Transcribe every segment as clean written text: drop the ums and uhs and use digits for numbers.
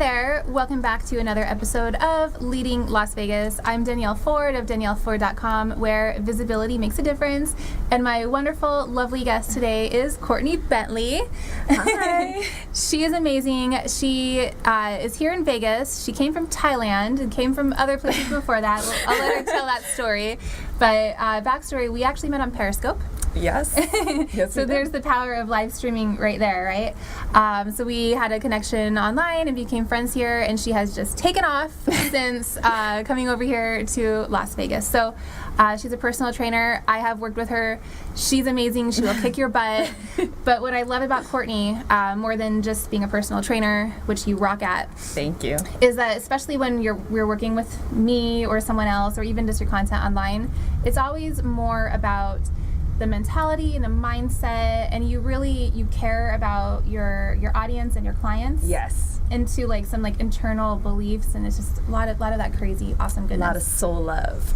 there, welcome back to another episode of Leading Las Vegas. I'm Danielle Ford of DanielleFord.com, where visibility makes a difference. And my wonderful, lovely guest today is Courtney Bentley. Hi. She is amazing. She is here in Vegas. She came from Thailand and came from other places before that. I'll let her tell that story. But backstory, we actually met on Periscope. Yes. Yes. So there's the power of live streaming right there, right? So we had a connection online and became friends here, and she has just taken off since coming over here to Las Vegas. So she's a personal trainer. I have worked with her. She's amazing. She will kick your butt. But what I love about Courtney, more than just being a personal trainer, which you rock at, Thank you. is that especially when we're working with me or someone else, or even just your content online, it's always more about the mentality and the mindset, and you care about your audience and your clients. Yes. Into like some like internal beliefs, and it's just a lot of that crazy awesome goodness. A lot of soul love.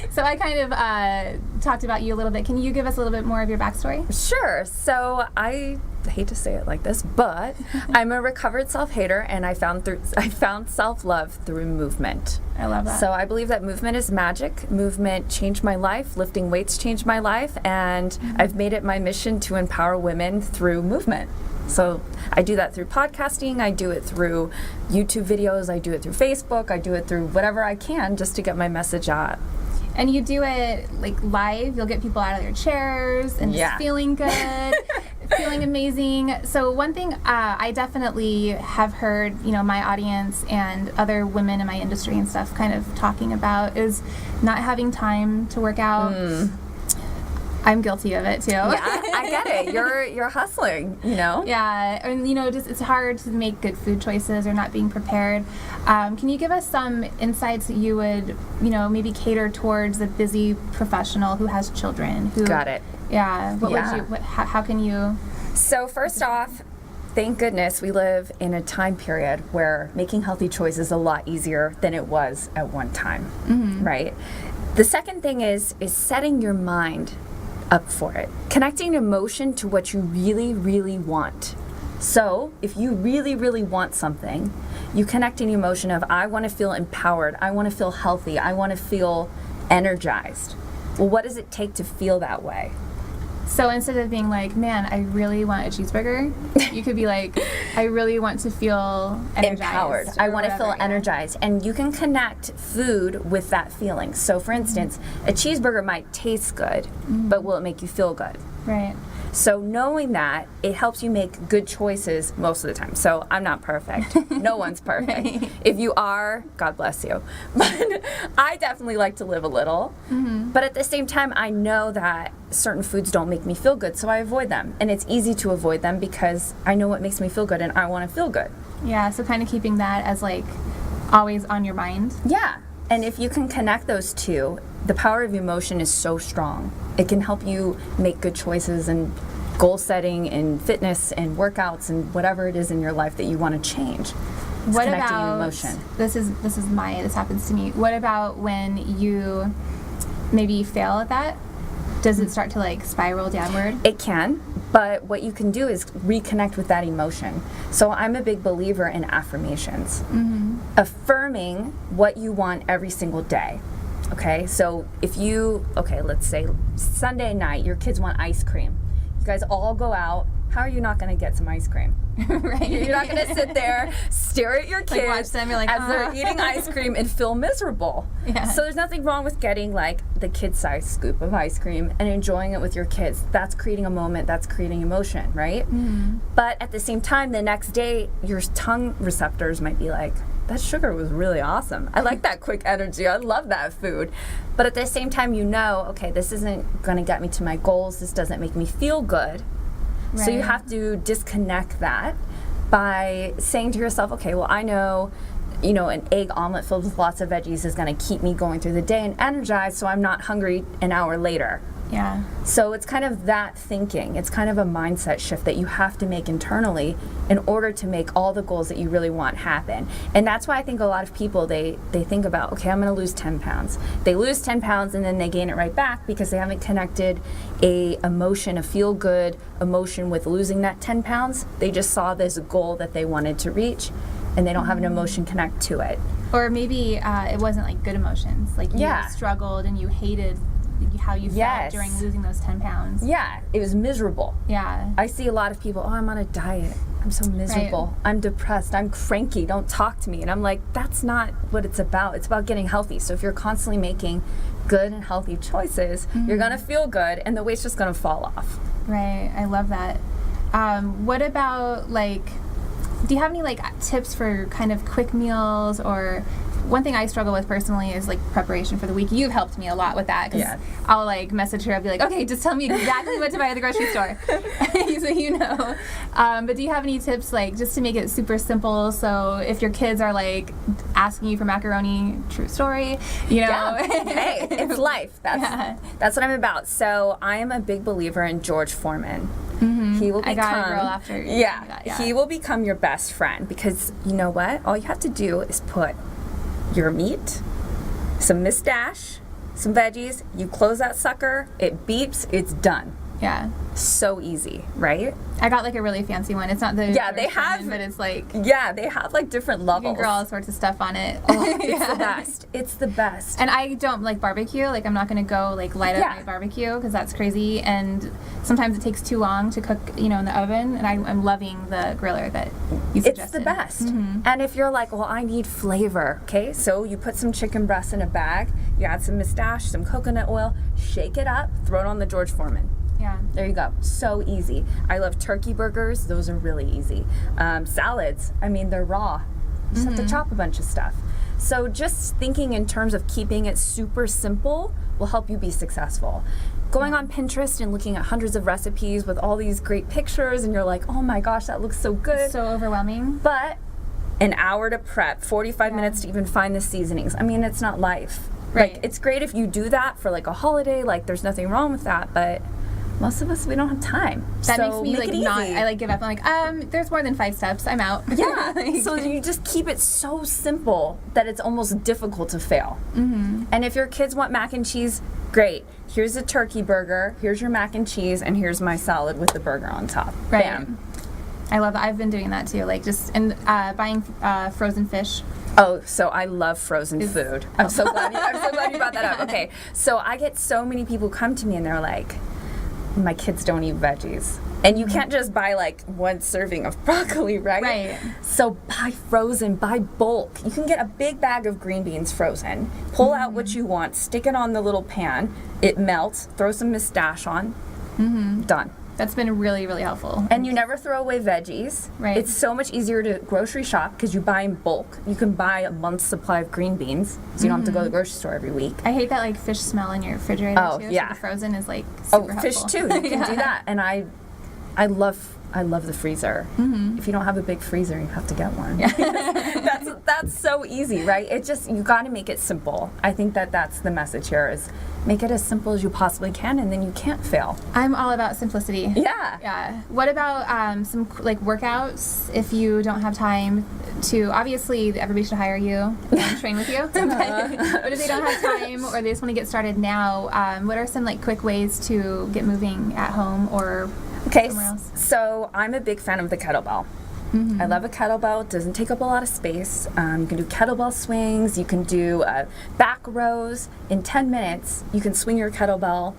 So I kind of talked about you a little bit. Can you give us a little bit more of your backstory? Sure. So I hate to say it like this, but I'm a recovered self-hater, and I found self-love through movement. I love that. So I believe that movement is magic. Movement changed my life. Lifting weights changed my life, and I've made it my mission to empower women through movement. So I do that through podcasting, I do it through YouTube videos, I do it through Facebook, I do it through whatever I can just to get my message out. And you do it like live. You'll get people out of their chairs and just feeling good, feeling amazing. So one thing I definitely have heard, my audience and other women in my industry and stuff kind of talking about is not having time to work out. I'm guilty of it too. Yeah, I get it. You're hustling, Yeah, and just it's hard to make good food choices or not being prepared. Can you give us some insights that you would, maybe cater towards the busy professional who has children? Got it. Yeah. How can you? So first off, thank goodness we live in a time period where making healthy choices is a lot easier than it was at one time, right? The second thing is setting your mind up for it. Connecting emotion to what you really, really want. So if you really, really want something, you connect an emotion of, I want to feel empowered, I want to feel healthy, I want to feel energized. Well, what does it take to feel that way? So instead of being like, man, I really want a cheeseburger, you could be like, I really want to feel energized. Empowered. I want to feel energized. And you can connect food with that feeling. So for instance, a cheeseburger might taste good, but will it make you feel good? Right. So knowing that, it helps you make good choices most of the time. So I'm not perfect. No one's perfect. Right. If you are, God bless you. But I definitely like to live a little. But at the same time, I know that certain foods don't make me feel good, so I avoid them. And it's easy to avoid them because I know what makes me feel good and I want to feel good. Yeah, so kind of keeping that as like always on your mind. Yeah. And if you can connect those two, the power of emotion is so strong. It can help you make good choices and goal setting and fitness and workouts and whatever it is in your life that you want to change. It's what connecting about emotion. This happens to me. What about when you maybe fail at that? Does it start to like spiral downward? It can, but what you can do is reconnect with that emotion. So I'm a big believer in affirmations. Affirming what you want every single day. Okay, so let's say Sunday night, your kids want ice cream. You guys all go out. How are you not going to get some ice cream? Right. You're not going to sit there, stare at your kids watch them, you're like, as they're eating ice cream and feel miserable. Yeah. So there's nothing wrong with getting like the kid-sized scoop of ice cream and enjoying it with your kids. That's creating a moment. That's creating emotion, right? But at the same time, the next day, your tongue receptors might be like, that sugar was really awesome. I like that quick energy. I love that food. But at the same time, okay, this isn't going to get me to my goals. This doesn't make me feel good. Right. So you have to disconnect that by saying to yourself, okay, well, I know, an egg omelet filled with lots of veggies is going to keep me going through the day and energized, so I'm not hungry an hour later. Yeah. So it's kind of that thinking. It's kind of a mindset shift that you have to make internally in order to make all the goals that you really want happen. And that's why I think a lot of people, they think about, okay, I'm going to lose 10 pounds. They lose 10 pounds and then they gain it right back because they haven't connected a emotion, a feel good emotion with losing that 10 pounds. They just saw this goal that they wanted to reach and they don't have an emotion connect to it. Or maybe it wasn't like good emotions. Like you struggled and you hated how you felt during losing those 10 pounds. Yeah, it was miserable. Yeah. I see a lot of people, oh, I'm on a diet. I'm so miserable. Right. I'm depressed. I'm cranky. Don't talk to me. And I'm like, that's not what it's about. It's about getting healthy. So if you're constantly making good and healthy choices, you're going to feel good and the weight's just going to fall off. Right. I love that. What about like, do you have any like tips for kind of quick meals? Or one thing I struggle with personally is like preparation for the week. You've helped me a lot with that because I'll like message her. I'll be like, okay, just tell me exactly what to buy at the grocery store, so you know. But do you have any tips like just to make it super simple? So if your kids are like asking you for macaroni, true story, you know. Yeah. Hey, it's life. That's what I'm about. So I am a big believer in George Foreman. He will become, I got a girl after. He will become your best friend because you know what? All you have to do is put your meat, some Miss Dash, some veggies, you close that sucker, it beeps, it's done. Yeah. So easy, right? I got like a really fancy one. It's not the they have, one, but it's like they have like different levels. You can grill all sorts of stuff on it. Oh, it's the best. It's the best. And I don't like barbecue. Like I'm not gonna go like light up my barbecue because that's crazy. And sometimes it takes too long to cook, you know, in the oven. And I'm loving the griller that you suggested. It's the best. And if you're like, well, I need flavor, okay? So you put some chicken breast in a bag. You add some Miss Dash, some coconut oil, shake it up, throw it on the George Foreman. Yeah. There you go. So easy. I love turkey burgers. Those are really easy. Salads, I mean, they're raw. You just have to chop a bunch of stuff. So just thinking in terms of keeping it super simple will help you be successful. Going on Pinterest and looking at hundreds of recipes with all these great pictures and you're like, oh my gosh, that looks so good. It's so overwhelming. But an hour to prep, 45 minutes to even find the seasonings. I mean, it's not life. Right. Like, it's great if you do that for like a holiday, like there's nothing wrong with that, but most of us, we don't have time. That makes me like not, I like give up. I'm like, there's more than 5 steps. I'm out. Yeah. So you just keep it so simple that it's almost difficult to fail. And if your kids want mac and cheese, great. Here's a turkey burger, here's your mac and cheese, and here's my salad with the burger on top. Right. Bam. I love that. I've been doing that too. Like just buying frozen fish. Oh, so I love frozen food. I'm so glad you brought that up. Okay. So I get so many people come to me and they're like, my kids don't eat veggies. And you can't just buy like one serving of broccoli, right? Right. So buy frozen, buy bulk. You can get a big bag of green beans frozen. Pull out what you want, stick it on the little pan. It melts, throw some Miss Dash on. Done. That's been really, really helpful. And you never throw away veggies. Right. It's so much easier to grocery shop because you buy in bulk. You can buy a month's supply of green beans, so you don't have to go to the grocery store every week. I hate that like fish smell in your refrigerator too. Yeah. So the frozen is like super helpful. Fish too. You can do that. And I love the freezer. If you don't have a big freezer, you have to get one. That's so easy, right? It just, you got to make it simple. I think that's the message here is make it as simple as you possibly can, and then you can't fail. I'm all about simplicity. Yeah. Yeah. What about some like workouts if you don't have time to, obviously everybody should hire you and train with you, but if they don't have time or they just want to get started now, what are some like quick ways to get moving at home or somewhere else? So I'm a big fan of the kettlebell. I love a kettlebell. It doesn't take up a lot of space. You can do kettlebell swings. You can do back rows. In 10 minutes, you can swing your kettlebell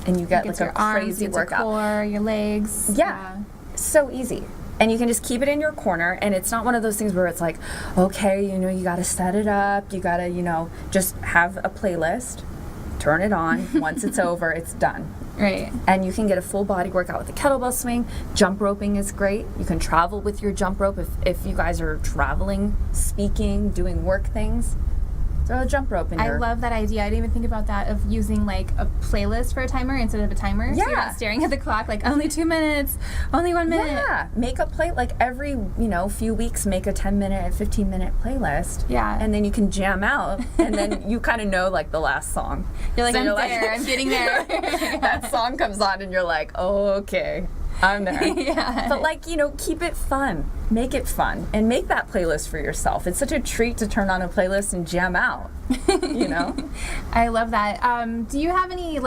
and you get like a crazy workout. Your core, your legs. Yeah. So easy. And you can just keep it in your corner, and it's not one of those things where it's like, okay, you got to set it up. You got to, just have a playlist, turn it on. Once it's over, it's done. Right. And you can get a full body workout with a kettlebell swing. Jump roping is great. You can travel with your jump rope if you guys are traveling, speaking, doing work things. Throw a jump rope in I your... love that idea. I didn't even think about that, of using like a playlist for a timer instead of a timer. So you're Yeah. not staring at the clock like only 2 minutes, only 1 minute. Yeah, make a play, like every, few weeks, make a 10-minute, 15-minute playlist. Yeah. And then you can jam out, and then you kind of know, like, the last song. You're like, So I'm you're there, I'm getting there. That song comes on, and you're like, oh, okay, I'm there. Yeah. But, like, keep it fun. Make it fun. And make that playlist for yourself. It's such a treat to turn on a playlist and jam out, I love that. Do you have any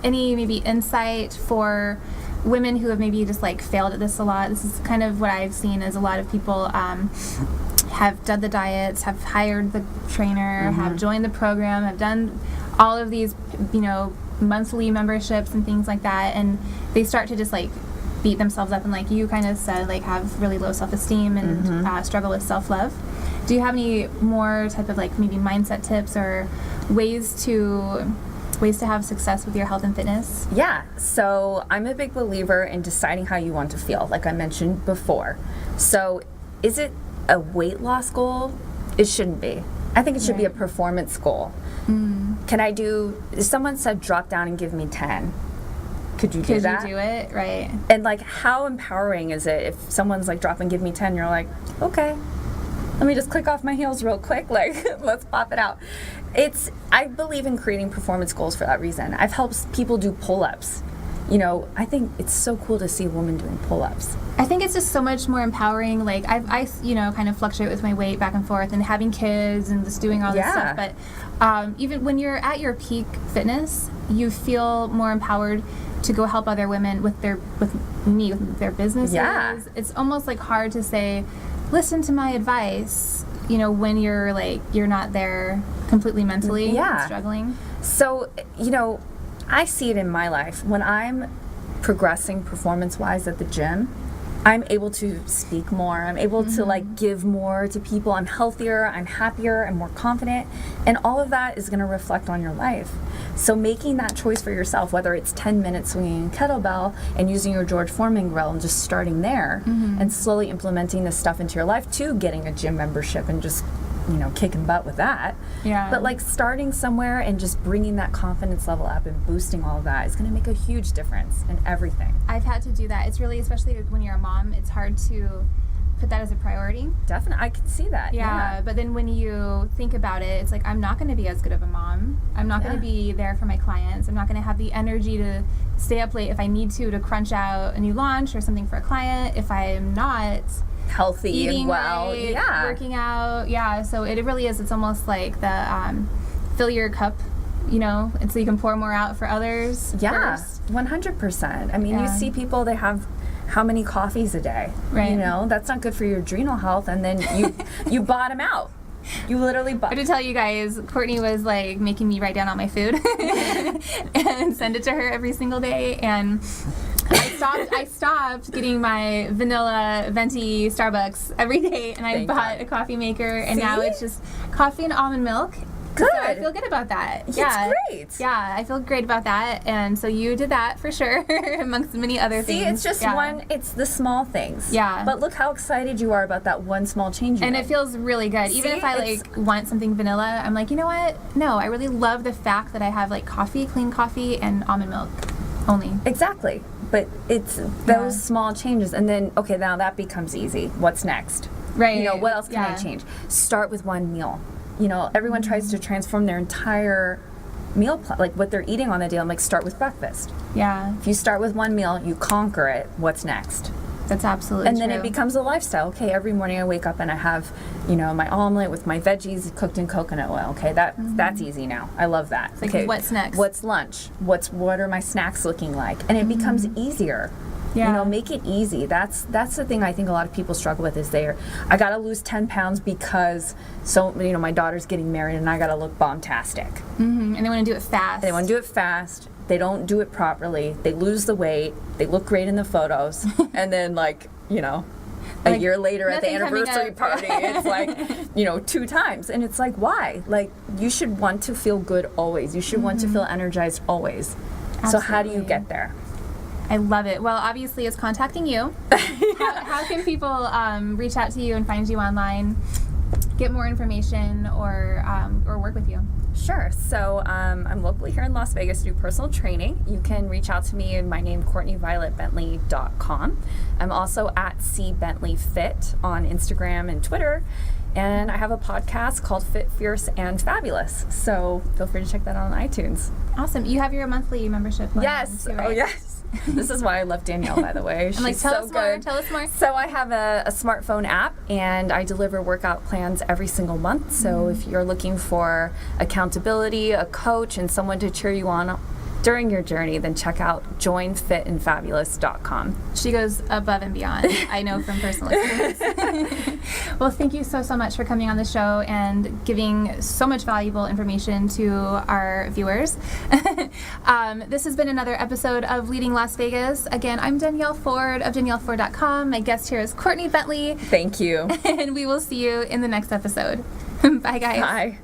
maybe insight for women who have maybe just like failed at this a lot? This is kind of what I've seen, is a lot of people have done the diets, have hired the trainer, have joined the program, have done all of these, monthly memberships and things like that, and they start to just like beat themselves up and, like you kind of said, like have really low self-esteem and struggle with self-love. Do you have any more type of like maybe mindset tips or ways to have success with your health and fitness? Yeah, so I'm a big believer in deciding how you want to feel, like I mentioned before. So is it a weight loss goal? It shouldn't be. I think it should be a performance goal. If someone said drop down and give me 10, could you do that? Could you do it? Right. And like, how empowering is it if someone's like, drop and give me 10, you're like, okay, let me just click off my heels real quick, like, let's pop it out. I believe in creating performance goals for that reason. I've helped people do pull-ups. I think it's so cool to see a woman doing pull-ups. I think it's just so much more empowering. Like I kind of fluctuate with my weight back and forth, and having kids and just doing all this stuff. But even when you're at your peak fitness, you feel more empowered to go help other women with their businesses. Yeah. It's almost like hard to say, listen to my advice, when you're not there completely mentally struggling. So, I see it in my life. When I'm progressing performance-wise at the gym, I'm able to speak more. I'm able to like give more to people. I'm healthier, I'm happier, I'm more confident. And all of that is going to reflect on your life. So making that choice for yourself, whether it's 10 minutes swinging a kettlebell and using your George Foreman grill and just starting there and slowly implementing this stuff into your life, to getting a gym membership and just kicking butt with that. Yeah. But like starting somewhere and just bringing that confidence level up and boosting all of that is going to make a huge difference in everything. I've had to do that. It's really, especially when you're a mom, it's hard to put that as a priority. Definitely, I can see that. Yeah, but then when you think about it, it's like, I'm not going to be as good of a mom. I'm not going to be there for my clients. I'm not going to have the energy to stay up late if I need to crunch out a new launch or something for a client if I'm not healthy eating and well, right, working out, so it really is. It's almost like the fill your cup, and so you can pour more out for others. Yeah, first. 100%. I mean, you see people, they have how many coffees a day? Right. That's not good for your adrenal health, and then you bottom out. You literally But to tell you guys, Courtney was like making me write down all my food and send it to her every single day, and I stopped getting my vanilla venti Starbucks every day, and I bought a coffee maker, and now it's just coffee and almond milk. Good. So I feel good about that. It's great. Yeah, I feel great about that, and so you did that for sure, amongst many other things. See, it's just it's the small things. Yeah. But look how excited you are about that one small change you And made. it feels really good. Even if I want something vanilla, I'm like, you know what? No, I really love the fact that I have like coffee, clean coffee, and almond milk only. Exactly. But it's those small changes, and then, okay, now that becomes easy. What's next? Right. What else can I change? Start with one meal. Everyone tries to transform their entire meal plan, like what they're eating on the day. I'm like, start with breakfast. Yeah. If you start with one meal, you conquer it. What's next? That's absolutely And true. then it becomes a lifestyle. Okay, every morning I wake up and I have, my omelet with my veggies cooked in coconut oil. Okay, that's easy now. I love that. Like, okay, what's next? What's lunch? What are my snacks looking like? And it becomes easier. Yeah. Make it easy. That's the thing I think a lot of people struggle with, is I gotta lose 10 pounds because my daughter's getting married and I gotta look bombastic. And they want to do it fast. They want to do it fast. They don't do it properly. They lose the weight. They look great in the photos. And then a year later at the anniversary party, it's like, 2 times. And it's like, why? Like, you should want to feel good always. You should want to feel energized always. Absolutely. So how do you get there? I love it. Well, obviously, it's contacting you. How can people reach out to you and find you online? get more information or work with you? Sure. So I'm locally here in Las Vegas to do personal training. You can reach out to me. My name, CourtneyVioletBentley.com. I'm also at CBentleyFit on Instagram and Twitter. And I have a podcast called Fit, Fierce, and Fabulous. So feel free to check that out on iTunes. Awesome. You have your monthly membership going Yes. on too, right? Oh, yes. This is why I love Danielle, by the way. I'm like, She's tell so us more. good. Tell us more. So I have a smartphone app, and I deliver workout plans every single month. So if you're looking for accountability, a coach, and someone to cheer you on during your journey, then check out joinfitandfabulous.com. She goes above and beyond. I know from personal experience. Well, thank you so much for coming on the show and giving so much valuable information to our viewers. This has been another episode of Leading Las Vegas. Again, I'm Danielle Ford of DanielleFord.com. My guest here is Courtney Bentley. Thank you. And we will see you in the next episode. Bye, guys. Bye.